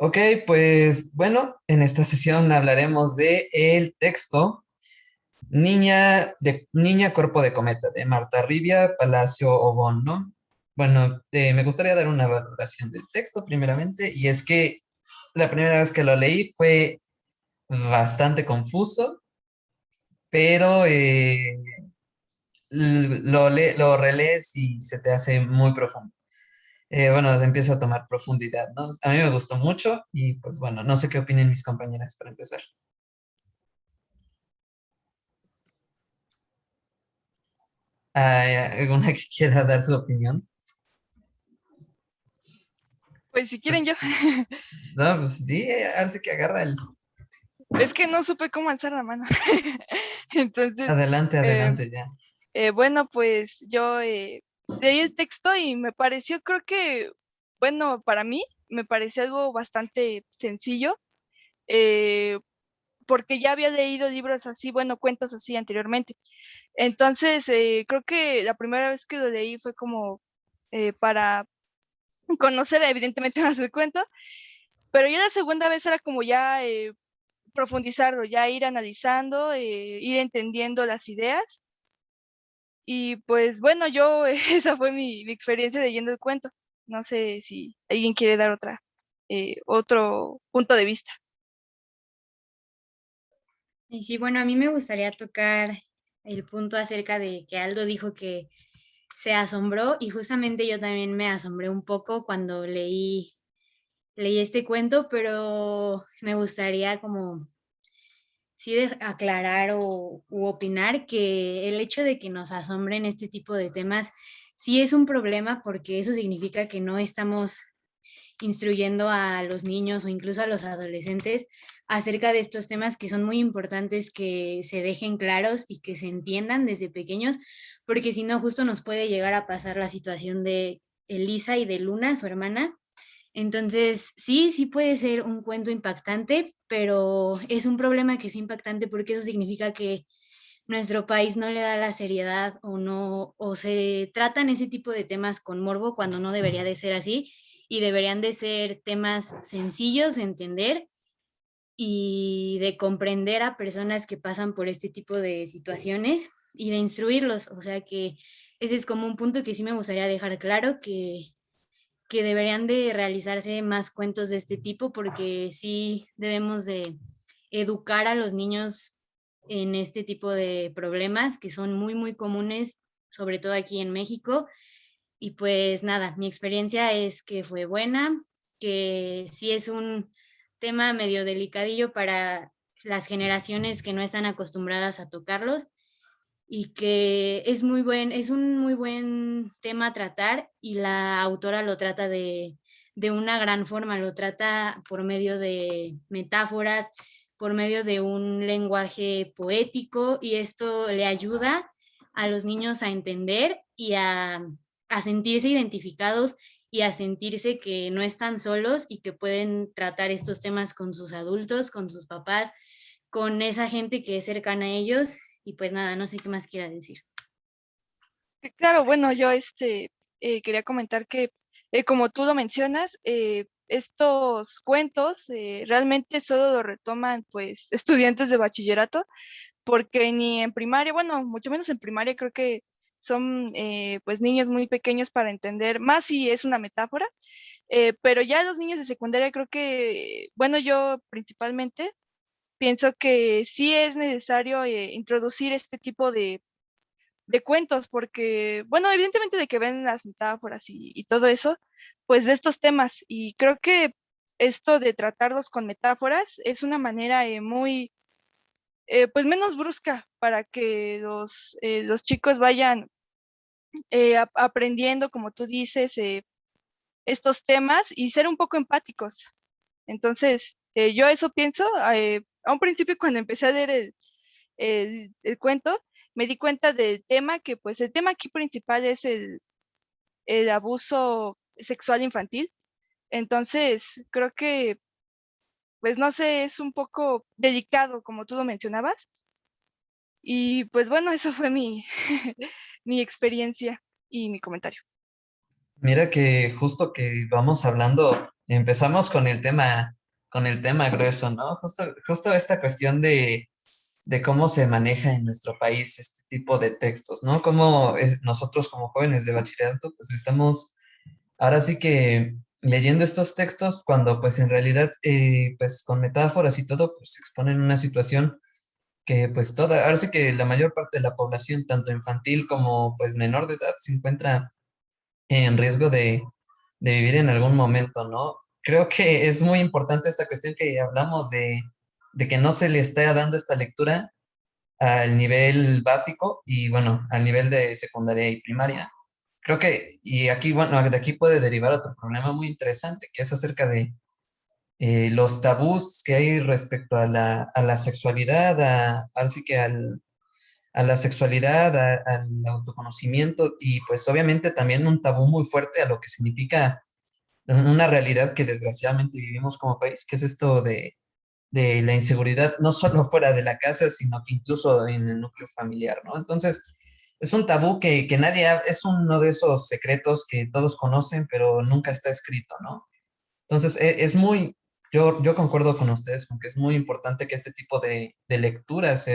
Ok, pues bueno, en esta sesión hablaremos de el texto Niña Cuerpo de Cometa de Marta Rivia Palacio Obón, ¿no? Bueno, me gustaría dar una valoración del texto primeramente, y es que la primera vez que lo leí fue bastante confuso, pero lo relees y se te hace muy profundo. Bueno, empieza a tomar profundidad, ¿no? A mí me gustó mucho y pues bueno, no sé qué opinen mis compañeras para empezar. ¿Hay alguna que quiera dar su opinión? Pues si quieren yo. No, pues di, hace que agarra el... Es que no supe cómo alzar la mano. Entonces, Adelante, eh, adelante, ya. bueno, pues yo leí el texto y me pareció, creo que, bueno, para mí me pareció algo bastante sencillo, eh, porque ya había leído libros así, bueno, cuentos así anteriormente. Entonces, creo que la primera vez que lo leí fue como para conocer evidentemente más el cuento, pero ya la segunda vez era como ya profundizarlo, ya ir analizando, ir entendiendo las ideas. Y pues bueno, yo, esa fue mi experiencia leyendo el cuento. No sé si alguien quiere dar otro punto de vista. Y sí, bueno, a mí me gustaría tocar el punto acerca de que Aldo dijo que se asombró y justamente yo también me asombré un poco cuando leí este cuento, pero me gustaría como sí aclarar u opinar que el hecho de que nos asombren este tipo de temas sí es un problema porque eso significa que no estamos instruyendo a los niños o incluso a los adolescentes acerca de estos temas que son muy importantes que se dejen claros y que se entiendan desde pequeños, porque si no, justo nos puede llegar a pasar la situación de Elisa y de Luna, su hermana. Entonces, sí, sí puede ser un cuento impactante, pero es un problema que es impactante porque eso significa que nuestro país no le da la seriedad o no, o se tratan ese tipo de temas con morbo cuando no debería de ser así y deberían de ser temas sencillos de entender y de comprender a personas que pasan por este tipo de situaciones y de instruirlos. O sea que ese es como un punto que sí me gustaría dejar claro que deberían de realizarse más cuentos de este tipo porque sí debemos de educar a los niños en este tipo de problemas que son muy, muy comunes, sobre todo aquí en México. Y pues nada, mi experiencia es que fue buena, que sí es un tema medio delicadillo para las generaciones que no están acostumbradas a tocarlos y que es un muy buen tema a tratar y la autora lo trata de una gran forma, lo trata por medio de metáforas, por medio de un lenguaje poético y esto le ayuda a los niños a entender y a sentirse identificados y a sentirse que no están solos y que pueden tratar estos temas con sus adultos, con sus papás, con esa gente que es cercana a ellos y pues nada, no sé qué más quiera decir. Sí, claro, bueno, yo quería comentar que, como tú lo mencionas, estos cuentos realmente solo lo retoman pues estudiantes de bachillerato, porque ni en primaria, bueno, mucho menos en primaria, creo que son pues niños muy pequeños para entender, más si es una metáfora, pero ya los niños de secundaria creo que, bueno, yo principalmente pienso que sí es necesario introducir este tipo de cuentos, porque, bueno, evidentemente de que ven las metáforas y todo eso, pues de estos temas, y creo que esto de tratarlos con metáforas es una manera muy pues menos brusca para que los chicos vayan aprendiendo, como tú dices, estos temas y ser un poco empáticos. Entonces, yo eso pienso. A un principio, cuando empecé a leer el cuento, me di cuenta del tema, que pues el tema aquí principal es el abuso sexual infantil. Entonces, creo que, pues no sé, es un poco delicado, como tú lo mencionabas. Y pues bueno, eso fue mi experiencia y mi comentario. Mira que justo que vamos hablando empezamos con el tema grueso, ¿no? Justo esta cuestión de cómo se maneja en nuestro país este tipo de textos, ¿no? Nosotros como jóvenes de bachillerato, pues estamos ahora sí que leyendo estos textos cuando pues en realidad, pues con metáforas y todo, pues se exponen una situación que pues ahora sí que la mayor parte de la población, tanto infantil como pues menor de edad, se encuentra en riesgo de vivir en algún momento, ¿no? Creo que es muy importante esta cuestión que hablamos de que no se le está dando esta lectura al nivel básico y bueno, al nivel de secundaria y primaria. Creo que, y aquí, bueno, de aquí puede derivar otro problema muy interesante, que es acerca de los tabús que hay respecto a la sexualidad, ahora sí que a la sexualidad, al autoconocimiento y pues obviamente también un tabú muy fuerte a lo que significa una realidad que desgraciadamente vivimos como país, que es esto de la inseguridad, no solo fuera de la casa, sino que incluso en el núcleo familiar, ¿no? Entonces, es un tabú que nadie, es uno de esos secretos que todos conocen, pero nunca está escrito, ¿no? Entonces, yo concuerdo con ustedes, con que es muy importante que este tipo de lecturas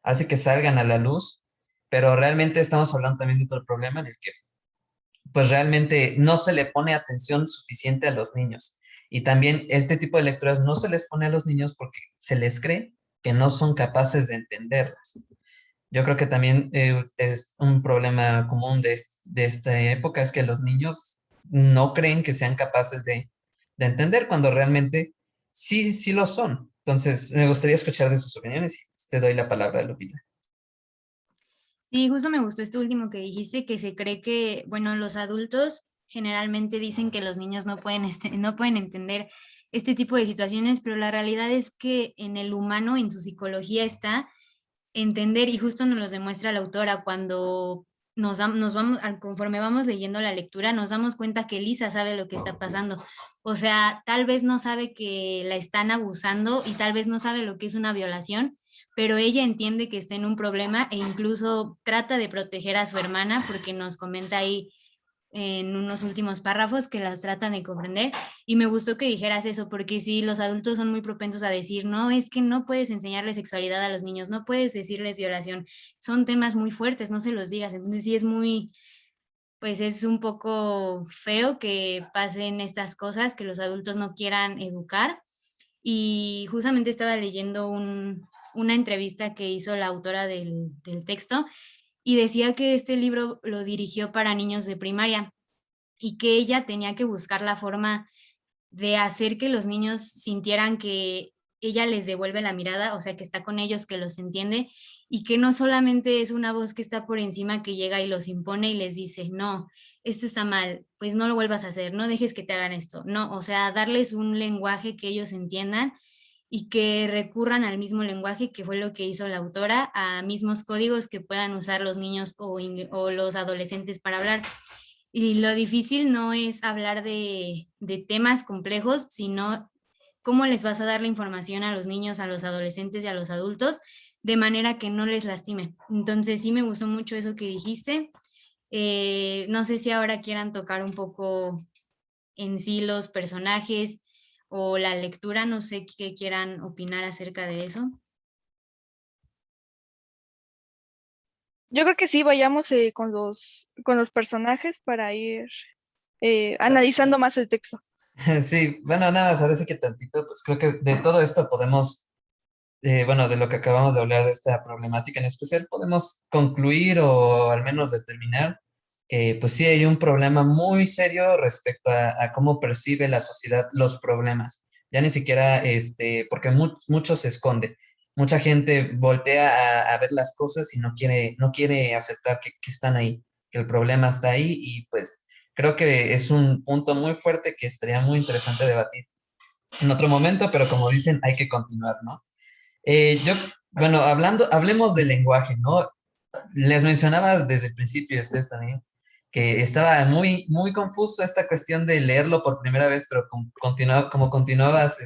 hace que salgan a la luz, pero realmente estamos hablando también de otro problema en el que pues realmente no se le pone atención suficiente a los niños. Y también este tipo de lecturas no se les pone a los niños porque se les cree que no son capaces de entenderlas. Yo creo que también es un problema común de esta época, es que los niños no creen que sean capaces de entender cuando realmente sí lo son. Entonces, me gustaría escuchar de sus opiniones y te doy la palabra, Lupita. Sí, justo me gustó esto último que dijiste, que se cree que, bueno, los adultos generalmente dicen que los niños no pueden, no pueden entender este tipo de situaciones, pero la realidad es que en el humano, en su psicología está entender, y justo nos lo demuestra la autora cuando nos vamos, conforme vamos leyendo la lectura, nos damos cuenta que Lisa sabe lo que está pasando. O sea, tal vez no sabe que la están abusando y tal vez no sabe lo que es una violación, pero ella entiende que está en un problema e incluso trata de proteger a su hermana porque nos comenta ahí en unos últimos párrafos que las tratan de comprender y me gustó que dijeras eso porque sí, los adultos son muy propensos a decir, no, es que no puedes enseñarle sexualidad a los niños, no puedes decirles violación, son temas muy fuertes, no se los digas, entonces sí es muy, pues es un poco feo que pasen estas cosas, que los adultos no quieran educar y justamente estaba leyendo una entrevista que hizo la autora del texto y decía que este libro lo dirigió para niños de primaria y que ella tenía que buscar la forma de hacer que los niños sintieran que ella les devuelve la mirada, o sea, que está con ellos, que los entiende y que no solamente es una voz que está por encima que llega y los impone y les dice, no, esto está mal, pues no lo vuelvas a hacer, no dejes que te hagan esto, no, o sea, darles un lenguaje que ellos entiendan y que recurran al mismo lenguaje que fue lo que hizo la autora, a mismos códigos que puedan usar los niños o los adolescentes para hablar. Y lo difícil no es hablar de temas complejos, sino cómo les vas a dar la información a los niños, a los adolescentes y a los adultos de manera que no les lastime. Entonces sí me gustó mucho eso que dijiste. No sé si ahora quieran tocar un poco en sí los personajes o la lectura, no sé qué quieran opinar acerca de eso. Yo creo que sí, vayamos con los personajes para ir analizando más el texto. Sí, bueno, nada más, ahora sí que tantito, pues creo que de todo esto podemos bueno, de lo que acabamos de hablar de esta problemática en especial, podemos concluir o al menos determinar que pues sí hay un problema muy serio respecto a cómo percibe la sociedad los problemas. Ya ni siquiera, porque mucho se esconde. Mucha gente voltea a ver las cosas y no quiere aceptar que están ahí, que el problema está ahí y pues creo que es un punto muy fuerte que estaría muy interesante debatir en otro momento, pero como dicen, hay que continuar, ¿no? Bueno, hablemos del lenguaje, ¿no? Les mencionaba desde el principio, ustedes también, que estaba muy confuso esta cuestión de leerlo por primera vez, pero como continuabas,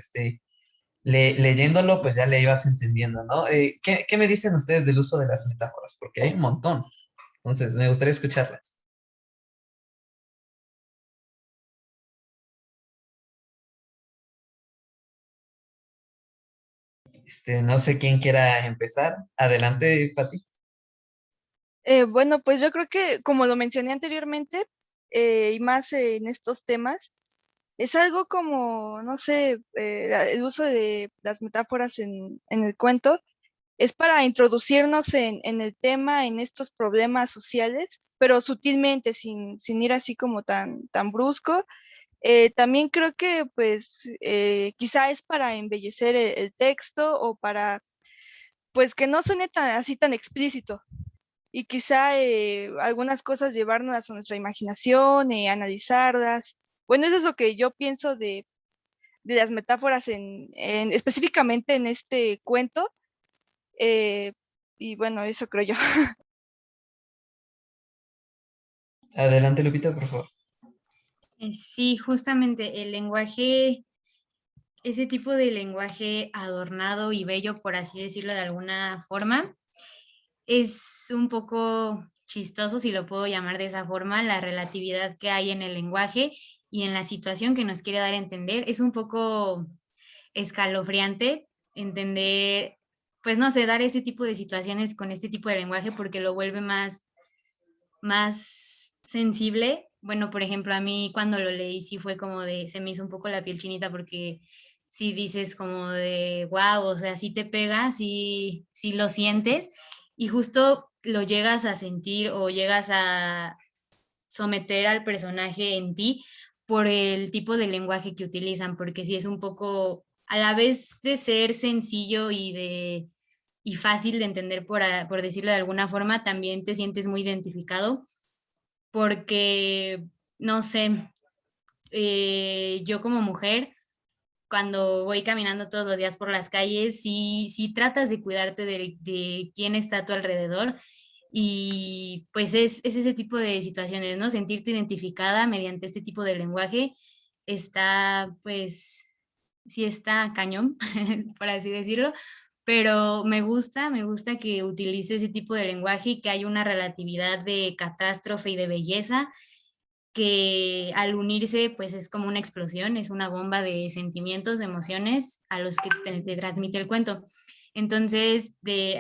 leyéndolo, pues ya le ibas entendiendo, ¿no? ¿Qué me dicen ustedes del uso de las metáforas? Porque hay un montón. Entonces, me gustaría escucharlas. No sé quién quiera empezar. Adelante, Pati. Bueno, pues yo creo que como lo mencioné anteriormente, y más en estos temas, es algo como, no sé, el uso de las metáforas en el cuento es para introducirnos en el tema, en estos problemas sociales, pero sutilmente, sin ir así como tan brusco. También creo que pues quizá es para embellecer el texto o para pues que no suene así tan explícito y quizá algunas cosas llevarnos a nuestra imaginación, analizarlas. Bueno, eso es lo que yo pienso de las metáforas específicamente en este cuento. eh, y bueno, eso creo yo. Adelante, Lupita, por favor. Sí, justamente el lenguaje, ese tipo de lenguaje adornado y bello, por así decirlo de alguna forma, es un poco chistoso, si lo puedo llamar de esa forma, la relatividad que hay en el lenguaje y en la situación que nos quiere dar a entender. Es un poco escalofriante entender, pues no sé, dar ese tipo de situaciones con este tipo de lenguaje porque lo vuelve más sensible. Bueno, por ejemplo, a mí cuando lo leí sí fue como de, se me hizo un poco la piel chinita porque sí dices como de, wow, o sea, sí te pega, sí lo sientes y justo lo llegas a sentir o llegas a someter al personaje en ti por el tipo de lenguaje que utilizan, porque sí es un poco, a la vez de ser sencillo y fácil de entender, por decirlo de alguna forma, también te sientes muy identificado porque, no sé, yo como mujer, cuando voy caminando todos los días por las calles, sí tratas de cuidarte de quién está a tu alrededor y pues es ese tipo de situaciones, ¿no? Sentirte identificada mediante este tipo de lenguaje está, pues, sí está cañón, por así decirlo, pero me gusta que utilice ese tipo de lenguaje y que hay una relatividad de catástrofe y de belleza que al unirse pues es como una explosión, es una bomba de sentimientos, de emociones a los que te transmite el cuento. Entonces,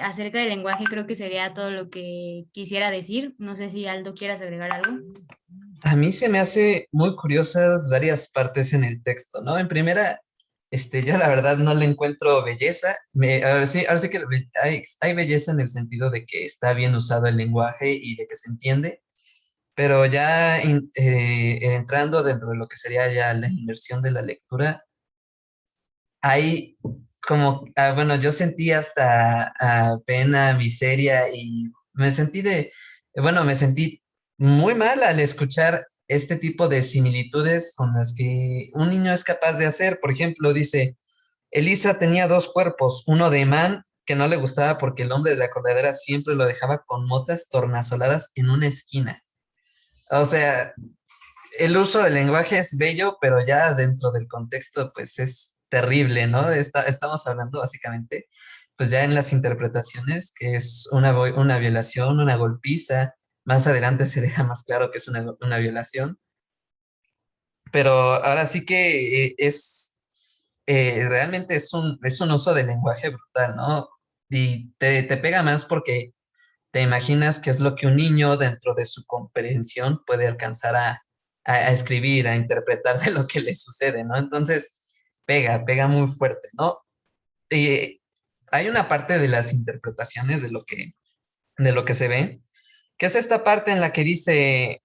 acerca del lenguaje creo que sería todo lo que quisiera decir. No sé si Aldo quieras agregar algo. A mí se me hace muy curiosas varias partes en el texto, ¿no? En primera, yo la verdad no le encuentro belleza. Ahora sí que hay belleza en el sentido de que está bien usado el lenguaje y de que se entiende, pero ya entrando dentro de lo que sería ya la inmersión de la lectura, hay como, bueno, yo sentí hasta pena, miseria y me sentí muy mal al escuchar este tipo de similitudes con las que un niño es capaz de hacer. Por ejemplo, dice, Elisa tenía dos cuerpos, uno de man que no le gustaba porque el hombre de la corredera siempre lo dejaba con motas tornasoladas en una esquina. O sea, el uso del lenguaje es bello, pero ya dentro del contexto, pues es terrible, ¿no? Estamos hablando básicamente, pues ya en las interpretaciones, que es una violación, una golpiza. Más adelante se deja más claro que es una violación, pero ahora sí que realmente es un uso del lenguaje brutal, ¿no? Y te pega más porque te imaginas qué es lo que un niño dentro de su comprensión puede alcanzar a escribir, a interpretar de lo que le sucede, ¿no? Entonces, pega muy fuerte, ¿no? Y hay una parte de las interpretaciones de lo que se ve, que es esta parte en la que dice,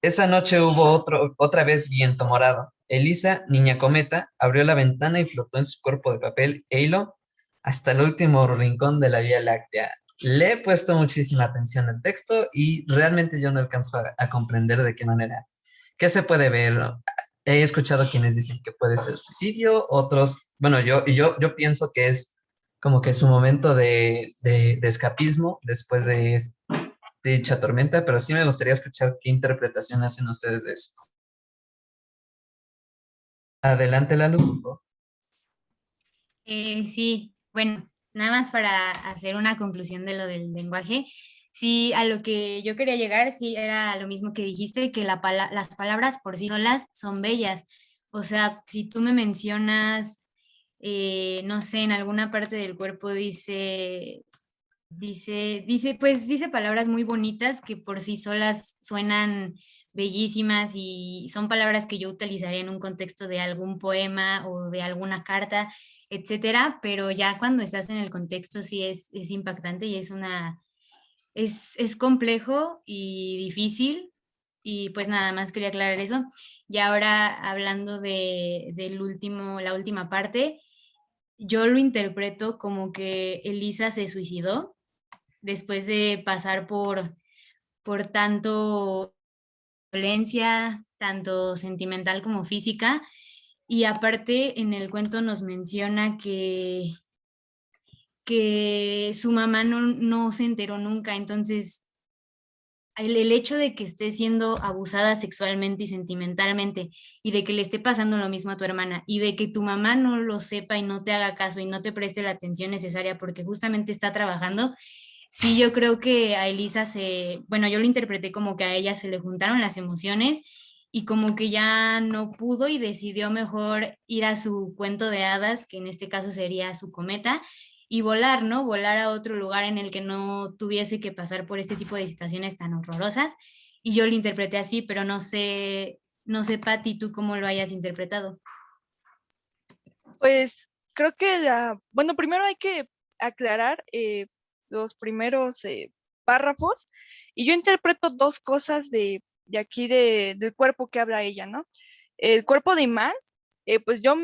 esa noche hubo otra vez viento morado. Elisa, niña cometa, abrió la ventana y flotó en su cuerpo de papel e hilo hasta el último rincón de la Vía Láctea. Le he puesto muchísima atención al texto y realmente yo no alcanzo a comprender de qué manera. ¿Qué se puede ver? He escuchado quienes dicen que puede ser suicidio, otros, bueno, yo pienso que es como que su momento de escapismo después de dicha tormenta, pero sí me gustaría escuchar qué interpretación hacen ustedes de eso. Adelante, Lalu. Por favor. Sí, bueno, nada más para hacer una conclusión de lo del lenguaje. Sí, a lo que yo quería llegar, sí, era lo mismo que dijiste, que las palabras por sí solas son bellas. O sea, si tú me mencionas no sé, en alguna parte del cuerpo dice palabras muy bonitas que por sí solas suenan bellísimas y son palabras que yo utilizaría en un contexto de algún poema o de alguna carta, etcétera, pero ya cuando estás en el contexto sí es impactante y es complejo y difícil. Y pues nada más quería aclarar eso. Y ahora hablando la última parte, yo lo interpreto como que Elisa se suicidó después de pasar por tanto violencia, tanto sentimental como física. Y aparte en el cuento nos menciona que su mamá no se enteró nunca, entonces el hecho de que esté siendo abusada sexualmente y sentimentalmente y de que le esté pasando lo mismo a tu hermana y de que tu mamá no lo sepa y no te haga caso y no te preste la atención necesaria porque justamente está trabajando, sí, yo creo que a Elisa bueno, yo lo interpreté como que a ella se le juntaron las emociones y como que ya no pudo y decidió mejor ir a su cuento de hadas, que en este caso sería su cometa, y volar, ¿no? Volar a otro lugar en el que no tuviese que pasar por este tipo de situaciones tan horrorosas. Y yo lo interpreté así, pero no sé, Pati, tú cómo lo hayas interpretado. Pues creo que bueno, primero hay que aclarar los primeros párrafos y yo interpreto dos cosas de aquí del cuerpo que habla ella, ¿no? El cuerpo de Imán, pues yo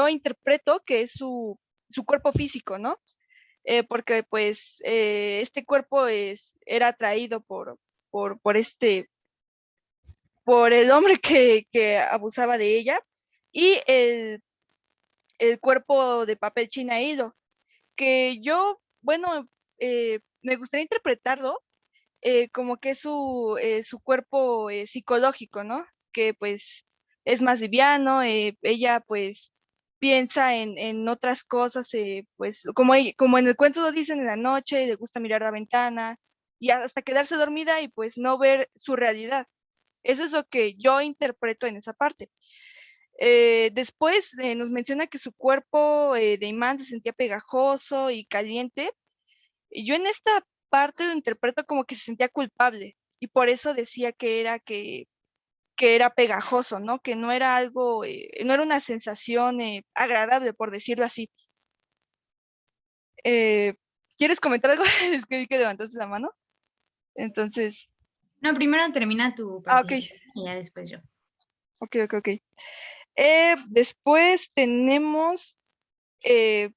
interpreto que es su cuerpo físico, ¿no? Porque pues este cuerpo era atraído por el hombre que abusaba de ella y el cuerpo de papel china hilo, que yo, bueno, me gustaría interpretarlo como que es su cuerpo psicológico, ¿no? Que pues es más liviano, ella pues piensa en otras cosas, pues como en el cuento lo dicen en la noche, le gusta mirar la ventana y hasta quedarse dormida y pues no ver su realidad. Eso es lo que yo interpreto en esa parte. Después nos menciona que su cuerpo de imán se sentía pegajoso y caliente. Y yo en esta parte lo interpreto como que se sentía culpable y por eso decía que era pegajoso, ¿no? Que no era algo, no era una sensación agradable, por decirlo así. Eh, ¿Quieres comentar algo? Es que vi que levantaste la mano. Entonces, No, primero termina tu ok, participación y ya después yo. ok. Después tenemos eh,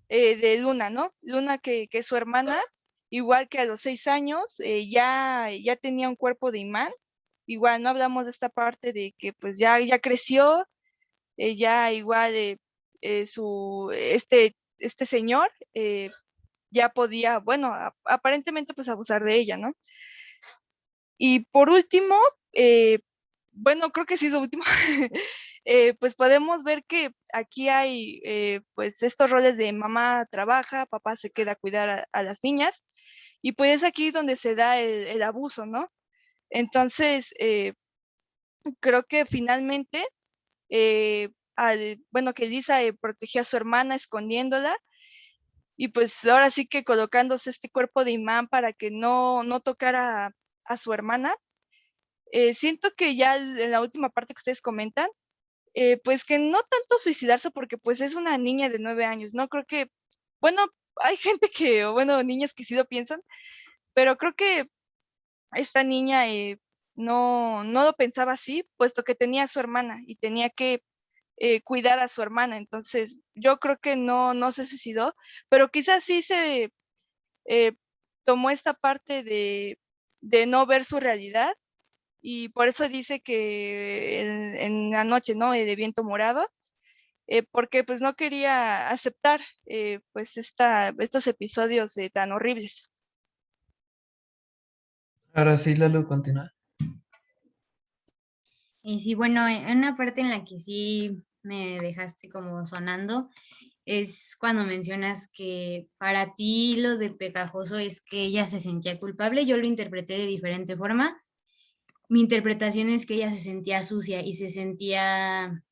de Luna, ¿no? Luna que es su hermana, igual que a los 6 años, ya tenía un cuerpo de imán. Igual no hablamos de esta parte de que pues ya creció, ya igual este señor ya podía, bueno, aparentemente pues abusar de ella, ¿no? Y por último, eh, bueno, creo que sí es lo último, pues podemos ver que aquí hay pues estos roles de mamá trabaja, papá se queda a cuidar a las niñas, y pues es aquí donde se da el abuso, ¿no? Entonces, creo que finalmente, bueno, que Lisa protegió a su hermana escondiéndola, y pues ahora sí que colocándose este cuerpo de imán para que no tocara a su hermana. Siento que ya en la última parte que ustedes comentan, pues que no tanto suicidarse porque pues es una niña de 9 años, ¿no? Creo que, bueno, hay gente que, o bueno, niñas que sí lo piensan, pero creo que esta niña no lo pensaba así, puesto que tenía a su hermana y tenía que cuidar a su hermana, entonces yo creo que no se suicidó, pero quizás sí se eh, tomó esta parte de no ver su realidad y por eso dice que en la noche, ¿no? De viento morado, porque pues no quería aceptar pues estos episodios tan horribles. Ahora sí, Lalo, continúa. Y sí, bueno, en una parte en la que sí me dejaste como sonando es cuando mencionas que para ti lo de pegajoso es que ella se sentía culpable. Yo lo interpreté de diferente forma. Mi interpretación es que ella se sentía sucia y se sentía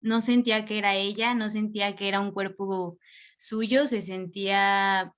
no sentía que era ella, no sentía que era un cuerpo suyo, se sentía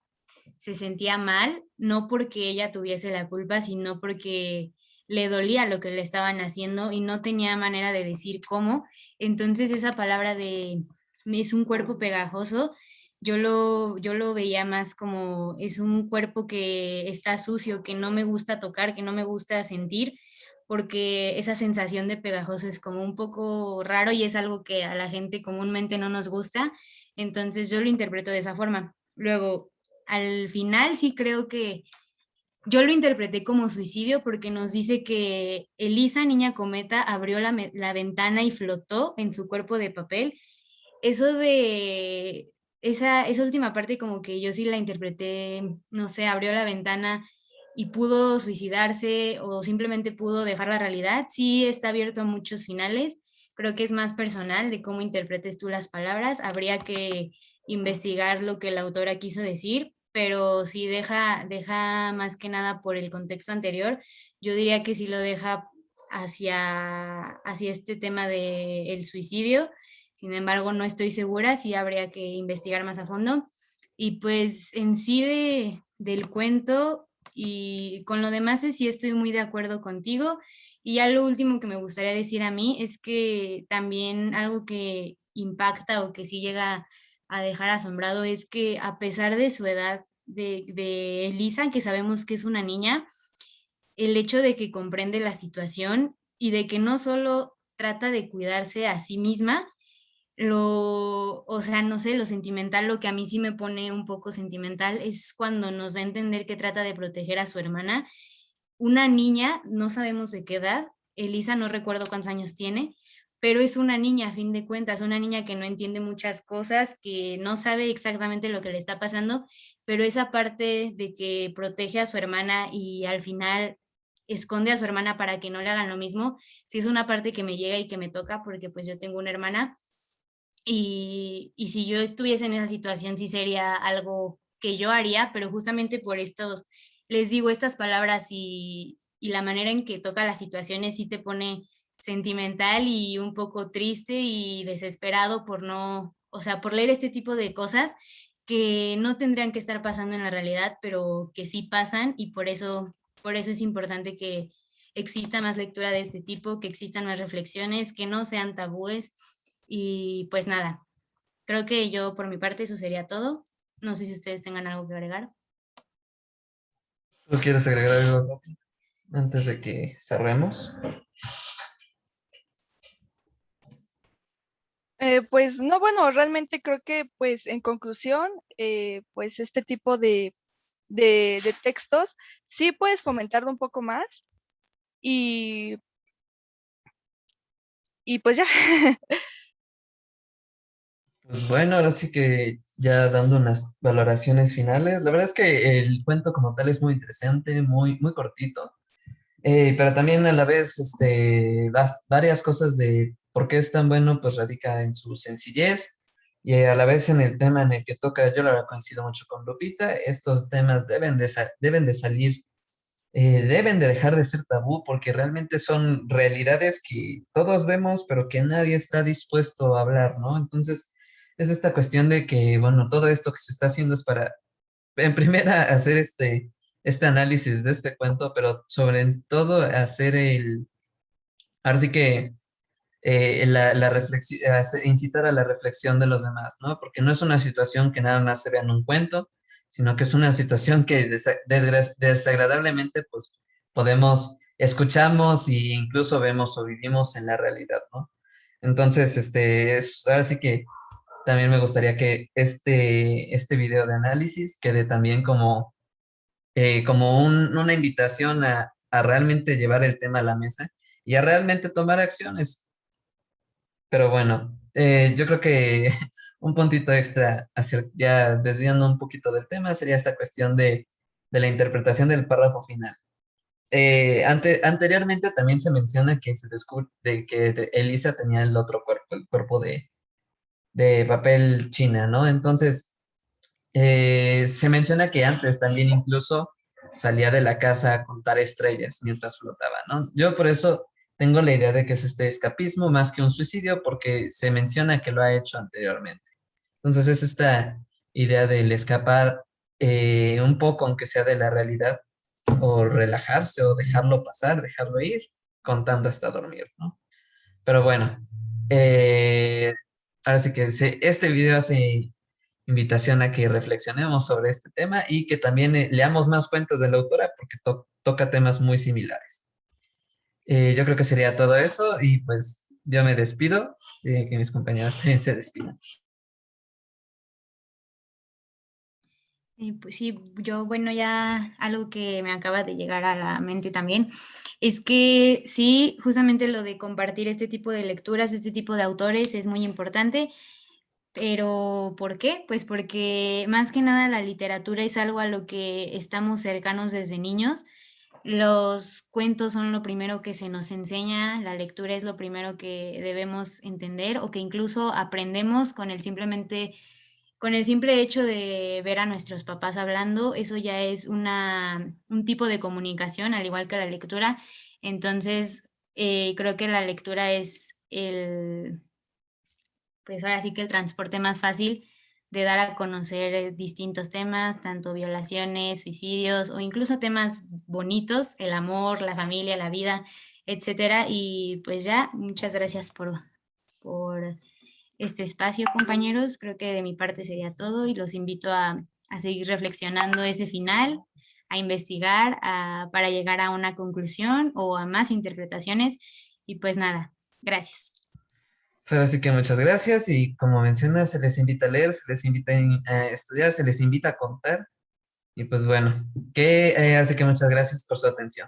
mal, no porque ella tuviese la culpa, sino porque le dolía lo que le estaban haciendo y no tenía manera de decir cómo. Entonces esa palabra de es un cuerpo pegajoso, yo lo veía más como es un cuerpo que está sucio, que no me gusta tocar, que no me gusta sentir, porque esa sensación de pegajoso es como un poco raro y es algo que a la gente comúnmente no nos gusta. Entonces yo lo interpreto de esa forma. Luego, al final sí creo que yo lo interpreté como suicidio porque nos dice que Elisa, niña cometa, abrió la ventana y flotó en su cuerpo de papel. Eso de esa última parte como que yo sí la interpreté, no sé, abrió la ventana y pudo suicidarse o simplemente pudo dejar la realidad. Sí está abierto a muchos finales. Creo que es más personal de cómo interpretes tú las palabras. Habría que investigar lo que la autora quiso decir, pero sí deja más que nada por el contexto anterior. Yo diría que sí lo deja hacia este tema del el suicidio. Sin embargo, no estoy segura, sí habría que investigar más a fondo. Y pues en sí del cuento y con lo demás sí estoy muy de acuerdo contigo. Y ya lo último que me gustaría decir a mí es que también algo que impacta o que sí llega a dejar asombrado es que a pesar de su edad de Elisa, que sabemos que es una niña, el hecho de que comprende la situación y de que no solo trata de cuidarse a sí misma, o sea, no sé, lo sentimental, lo que a mí sí me pone un poco sentimental es cuando nos da a entender que trata de proteger a su hermana, una niña, no sabemos de qué edad, Elisa no recuerdo cuántos años tiene, pero es una niña a fin de cuentas, una niña que no entiende muchas cosas, que no sabe exactamente lo que le está pasando, pero esa parte de que protege a su hermana y al final esconde a su hermana para que no le hagan lo mismo, sí es una parte que me llega y que me toca porque pues yo tengo una hermana y si yo estuviese en esa situación, sí sería algo que yo haría, pero justamente por estos, les digo, estas palabras y la manera en que toca las situaciones sí te pone sentimental y un poco triste y desesperado por no, o sea, por leer este tipo de cosas que no tendrían que estar pasando en la realidad, pero que sí pasan y por eso es importante que exista más lectura de este tipo, que existan más reflexiones, que no sean tabúes y pues nada, creo que yo por mi parte eso sería todo. No sé si ustedes tengan algo que agregar. ¿Tú quieres agregar algo antes de que cerremos? Pues no, bueno, realmente creo que pues en conclusión, pues este tipo de textos sí puedes fomentarlo un poco más y, y pues ya. Pues bueno, ahora sí que ya dando unas valoraciones finales, la verdad es que el cuento como tal es muy interesante, muy cortito, pero también a la vez varias cosas de por qué es tan bueno, pues radica en su sencillez y a la vez en el tema en el que toca. Yo la verdad coincido mucho con Lupita, estos temas deben de salir, deben de dejar de ser tabú porque realmente son realidades que todos vemos, pero que nadie está dispuesto a hablar, ¿no? Entonces, es esta cuestión de que, bueno, todo esto que se está haciendo es para, en primera, hacer este análisis de este cuento, pero sobre todo hacer ahora sí que la reflexión, incitar a la reflexión de los demás, ¿no? Porque no es una situación que nada más se vea en un cuento, sino que es una situación que desagradablemente, pues, podemos, escuchamos e incluso vemos o vivimos en la realidad, ¿no? Entonces, ahora sí que también me gustaría que este video de análisis quede también como una invitación a realmente llevar el tema a la mesa y a realmente tomar acciones. Pero bueno, yo creo que un puntito extra, ya desviando un poquito del tema, sería esta cuestión de la interpretación del párrafo final. Anteriormente también se menciona que se descubre de que Elisa tenía el otro cuerpo, el cuerpo de papel china, ¿no? Entonces, se menciona que antes también incluso salía de la casa a contar estrellas mientras flotaba, ¿no? Yo por eso tengo la idea de que es este escapismo más que un suicidio porque se menciona que lo ha hecho anteriormente. Entonces es esta idea del escapar un poco, aunque sea de la realidad, o relajarse o dejarlo pasar, dejarlo ir, contando hasta dormir, ¿no? Pero bueno, eh, ahora sí que este video hace invitación a que reflexionemos sobre este tema y que también leamos más cuentos de la autora porque toca temas muy similares. Yo creo que sería todo eso y pues yo me despido, que mis compañeros también se despidan. Pues sí, yo, bueno, ya algo que me acaba de llegar a la mente también es que sí, justamente lo de compartir este tipo de lecturas, este tipo de autores es muy importante, pero ¿por qué? Pues porque más que nada la literatura es algo a lo que estamos cercanos desde niños. Los cuentos son lo primero que se nos enseña, la lectura es lo primero que debemos entender o que incluso aprendemos con el simple hecho de ver a nuestros papás hablando, eso ya es un tipo de comunicación, al igual que la lectura. Entonces, creo que la lectura es pues ahora sí que el transporte más fácil de dar a conocer distintos temas, tanto violaciones, suicidios o incluso temas bonitos, el amor, la familia, la vida, etcétera. Y pues ya, muchas gracias por este espacio, compañeros. Creo que de mi parte sería todo y los invito a seguir reflexionando ese final, a investigar para llegar a una conclusión o a más interpretaciones. Y pues nada, gracias. Ahora sí que muchas gracias y como mencionas, se les invita a leer, se les invita a estudiar, se les invita a contar y pues bueno, así que muchas gracias por su atención.